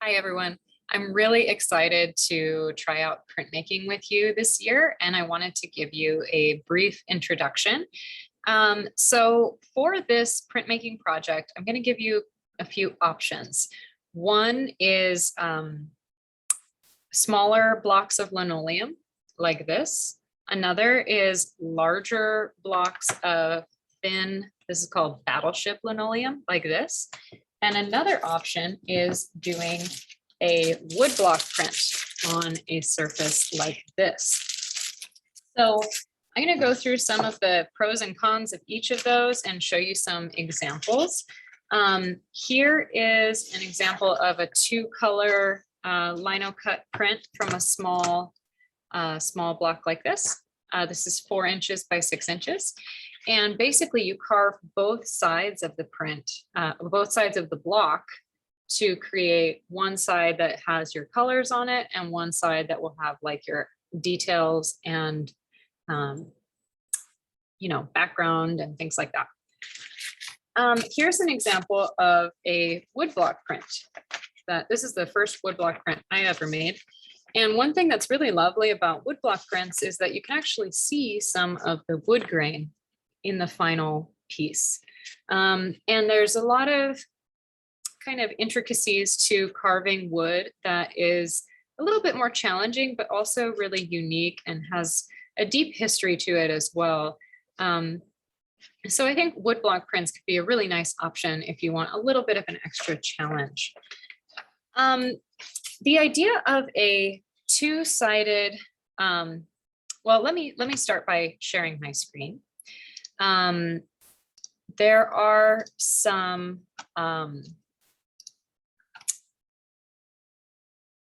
Hi, everyone. I'm really excited to try out printmaking with you this year, and I wanted to give you a brief introduction. So for this printmaking project, I'm going to give you a few options. One is smaller blocks of linoleum like this. Another is larger blocks of thin, this is called battleship linoleum like this. And another option is doing a woodblock print on a surface like this. So I'm going to go through some of the pros and cons of each of those and show you some examples. Here is an example of a two-color Linocut print from a small block like this. This is 4 inches by 6 inches. And basically you carve both sides of the print, both sides of the block to create one side that has your colors on it and one side that will have like your details and, background and things like that. Here's an example of a woodblock print. This is the first woodblock print I ever made. And one thing that's really lovely about woodblock prints is that you can actually see some of the wood grain in the final piece. And there's a lot of kind of intricacies to carving wood that is a little bit more challenging, but also really unique and has a deep history to it as well. So I think woodblock prints could be a really nice option if you want a little bit of an extra challenge. The idea of a two-sided, well, let me start by sharing my screen. There are some,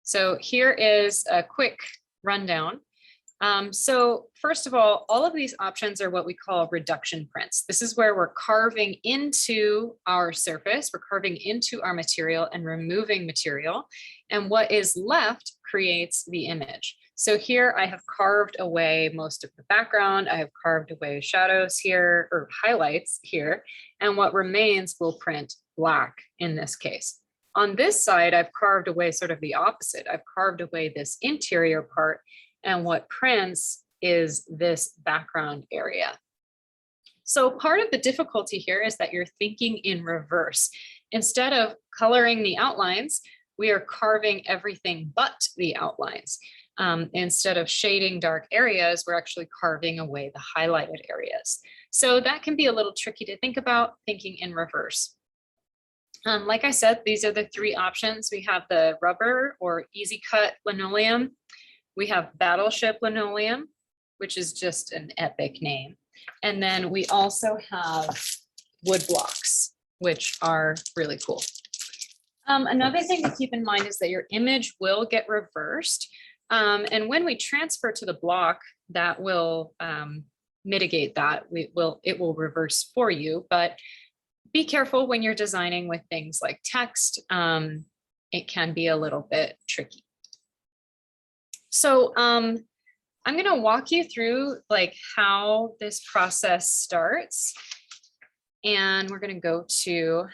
so here is a quick rundown. So first of all of these options are what we call reduction prints. This is where we're carving into our surface, we're carving into our material and removing material. And what is left creates the image. So here I have carved away most of the background. I have carved away shadows here or highlights here. And what remains will print black in this case. On this side, I've carved away sort of the opposite. I've carved away this interior part. And what prints is this background area. So part of the difficulty here is that you're thinking in reverse. Instead of coloring the outlines, we are carving everything but the outlines. Instead of shading dark areas, we're actually carving away the highlighted areas. So that can be a little tricky to think about, thinking in reverse. Like I said, these are the 3 options. We have the rubber or easy cut linoleum. We have battleship linoleum, which is just an epic name. And then we also have wood blocks, which are really cool. Another thing to keep in mind is that your image will get reversed. And when we transfer to the block, that will mitigate that. It will reverse for you, but be careful when you're designing with things like text. It can be a little bit tricky. So I'm going to walk you through like how this process starts. And we're going to go to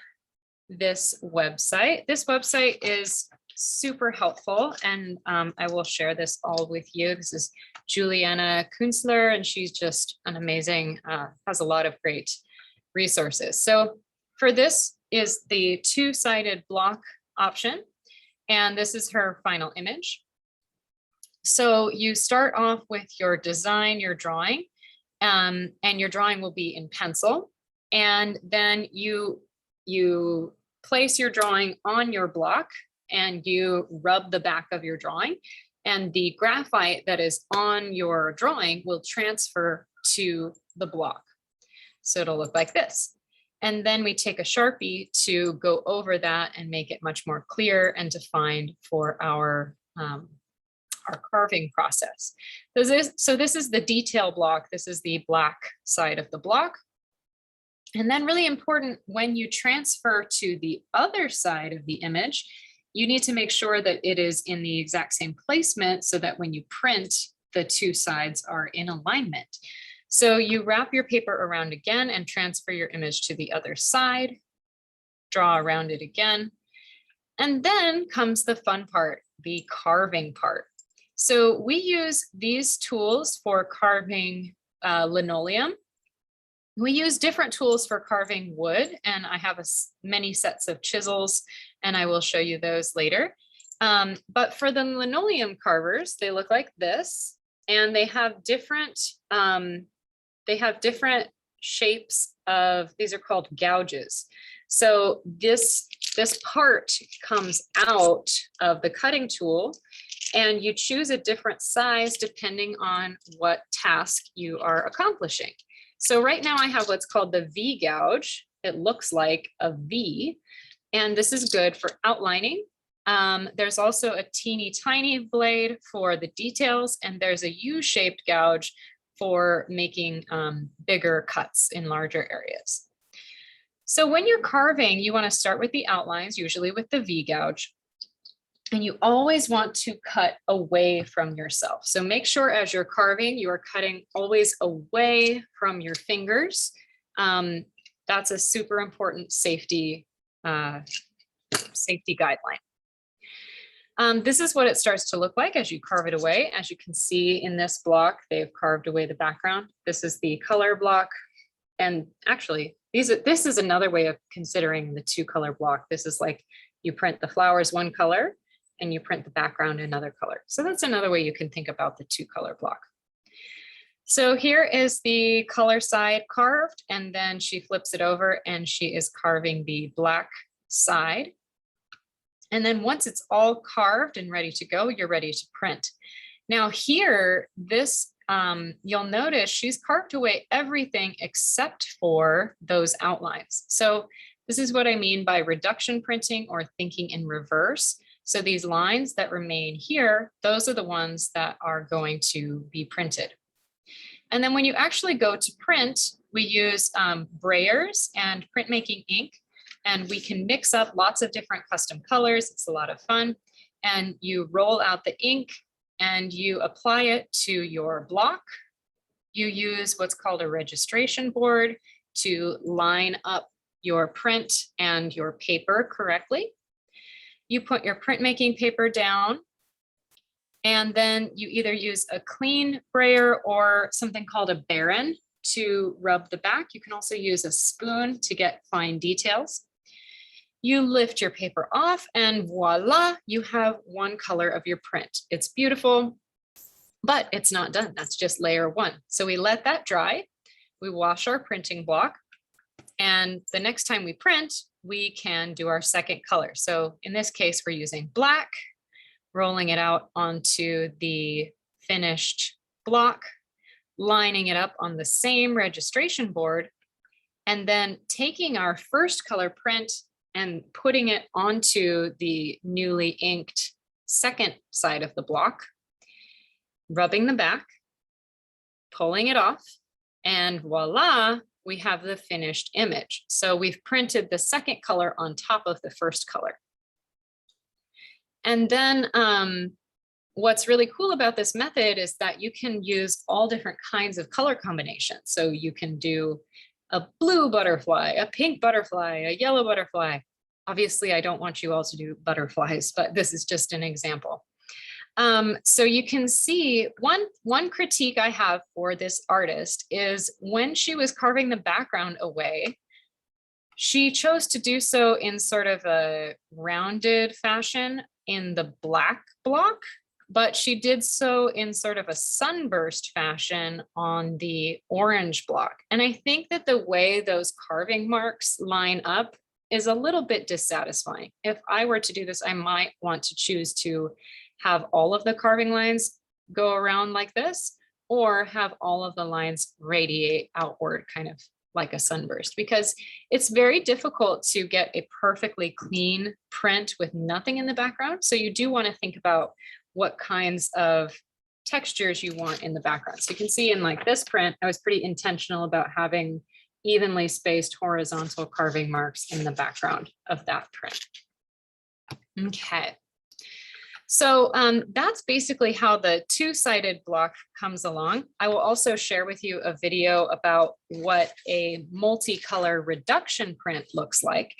this website. This website is super helpful, and I will share this all with you. This is Juliana Kunzler, and she's just an amazing, has a lot of great resources. So for this is the two-sided block option, and this is her final image. So you start off with your design, your drawing, and your drawing will be in pencil. And then you place your drawing on your block and you rub the back of your drawing, and the graphite that is on your drawing will transfer to the block. So it'll look like this. And then we take a Sharpie to go over that and make it much more clear and defined for our carving process. So this is the detail block. This is the black side of the block. And then really important, when you transfer to the other side of the image, you need to make sure that it is in the exact same placement so that when you print, the 2 sides are in alignment. So you wrap your paper around again and transfer your image to the other side, draw around it again. And then comes the fun part, the carving part. So we use these tools for carving linoleum. We use different tools for carving wood, and I have many sets of chisels, and I will show you those later. But for the linoleum carvers, they look like this, and they have different shapes of, these are called gouges. So this part comes out of the cutting tool, and you choose a different size depending on what task you are accomplishing. So right now I have what's called the V gouge. It looks like a V, and this is good for outlining. There's also a teeny tiny blade for the details, and there's a U-shaped gouge for making bigger cuts in larger areas. So when you're carving, you want to start with the outlines, usually with the V gouge. And you always want to cut away from yourself. So make sure as you're carving, you are cutting always away from your fingers. That's a super important safety guideline. This is what it starts to look like as you carve it away. As you can see in this block, they've carved away the background. This is the color block. And actually, this is another way of considering the 2-color block. This is like you print the flowers one color, and you print the background another color. So that's another way you can think about the 2-color block. So here is the color side carved, and then she flips it over and she is carving the black side. And then once it's all carved and ready to go, you're ready to print. Now here, you'll notice she's carved away everything except for those outlines. So this is what I mean by reduction printing or thinking in reverse. So these lines that remain here, those are the ones that are going to be printed. And then when you actually go to print, we use brayers and printmaking ink, and we can mix up lots of different custom colors. It's a lot of fun. And you roll out the ink and you apply it to your block. You use what's called a registration board to line up your print and your paper correctly. You put your printmaking paper down, and then you either use a clean brayer or something called a baron to rub the back. You can also use a spoon to get fine details. You lift your paper off, and voila, you have one color of your print. It's beautiful, but it's not done. That's just layer 1. So we let that dry. We wash our printing block, and the next time we print, we can do our second color. So in this case, we're using black, rolling it out onto the finished block, lining it up on the same registration board, and then taking our first color print and putting it onto the newly inked second side of the block, rubbing the back, pulling it off, and voila, we have the finished image. So we've printed the second color on top of the first color. And then what's really cool about this method is that you can use all different kinds of color combinations. So you can do a blue butterfly, a pink butterfly, a yellow butterfly. Obviously, I don't want you all to do butterflies, but this is just an example. So you can see one critique I have for this artist is when she was carving the background away, she chose to do so in sort of a rounded fashion in the black block, but she did so in sort of a sunburst fashion on the orange block. And I think that the way those carving marks line up is a little bit dissatisfying. If I were to do this, I might want to choose to have all of the carving lines go around like this, or have all of the lines radiate outward, kind of like a sunburst, because it's very difficult to get a perfectly clean print with nothing in the background. So you do want to think about what kinds of textures you want in the background. So you can see in like this print, I was pretty intentional about having evenly spaced horizontal carving marks in the background of that print. Okay. So that's basically how the two-sided block comes along. I will also share with you a video about what a multicolor reduction print looks like.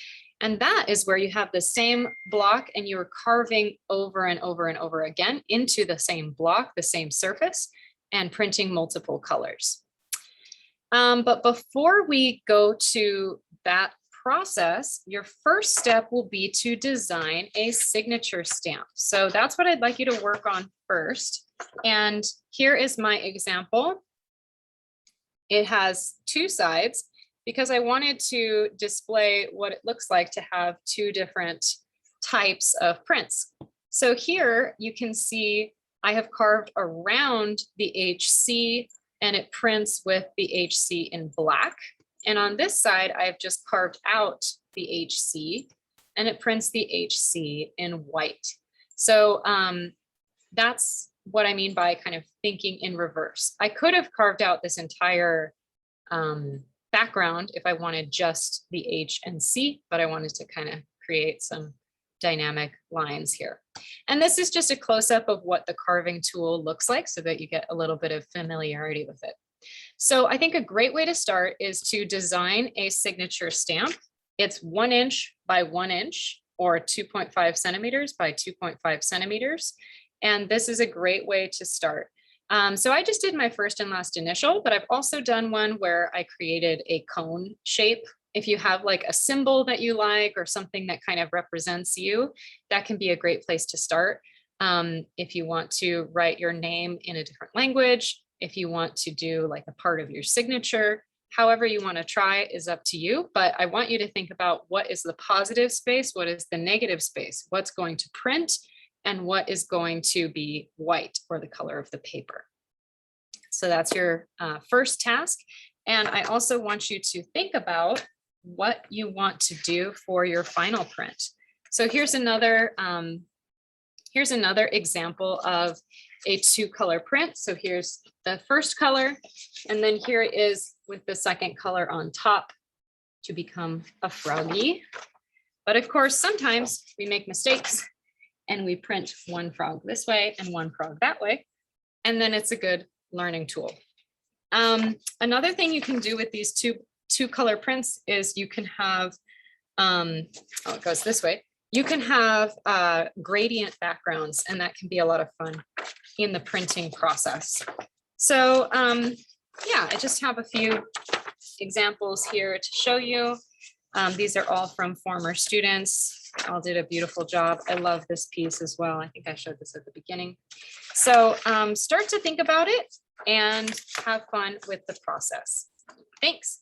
And that is where you have the same block and you're carving over and over and over again into the same block, the same surface, and printing multiple colors. But before we go to that process, your first step will be to design a signature stamp. So that's what I'd like you to work on first. And here is my example. It has two sides because I wanted to display what it looks like to have two different types of prints. So here you can see I have carved around the HC and it prints with the HC in black. And on this side, I've just carved out the HC and it prints the HC in white. So that's what I mean by kind of thinking in reverse. I could have carved out this entire background if I wanted just the H and C, but I wanted to kind of create some dynamic lines here. And this is just a close-up of what the carving tool looks like so that you get a little bit of familiarity with it. So I think a great way to start is to design a signature stamp. It's 1 inch by 1 inch or 2.5 centimeters by 2.5 centimeters. And this is a great way to start. So I just did my first and last initial, but I've also done one where I created a cone shape. If you have like a symbol that you like or something that kind of represents you, that can be a great place to start. If you want to write your name in a different language, if you want to do like a part of your signature, however you want to try is up to you. But I want you to think about what is the positive space, what is the negative space, what's going to print, and what is going to be white or the color of the paper. So that's your first task. And I also want you to think about what you want to do for your final print. So here's another example of a 2-color print. So here's the first color, and then here it is with the second color on top to become a froggy. But of course, sometimes we make mistakes and we print one frog this way and one frog that way, and then it's a good learning tool. Another thing you can do with these two color prints is you can have, it goes this way. You can have gradient backgrounds, and that can be a lot of fun in the printing process. So yeah, I just have a few examples here to show you. These are all from former students. All did a beautiful job. I love this piece as well. I think I showed this at the beginning. So start to think about it and have fun with the process. Thanks.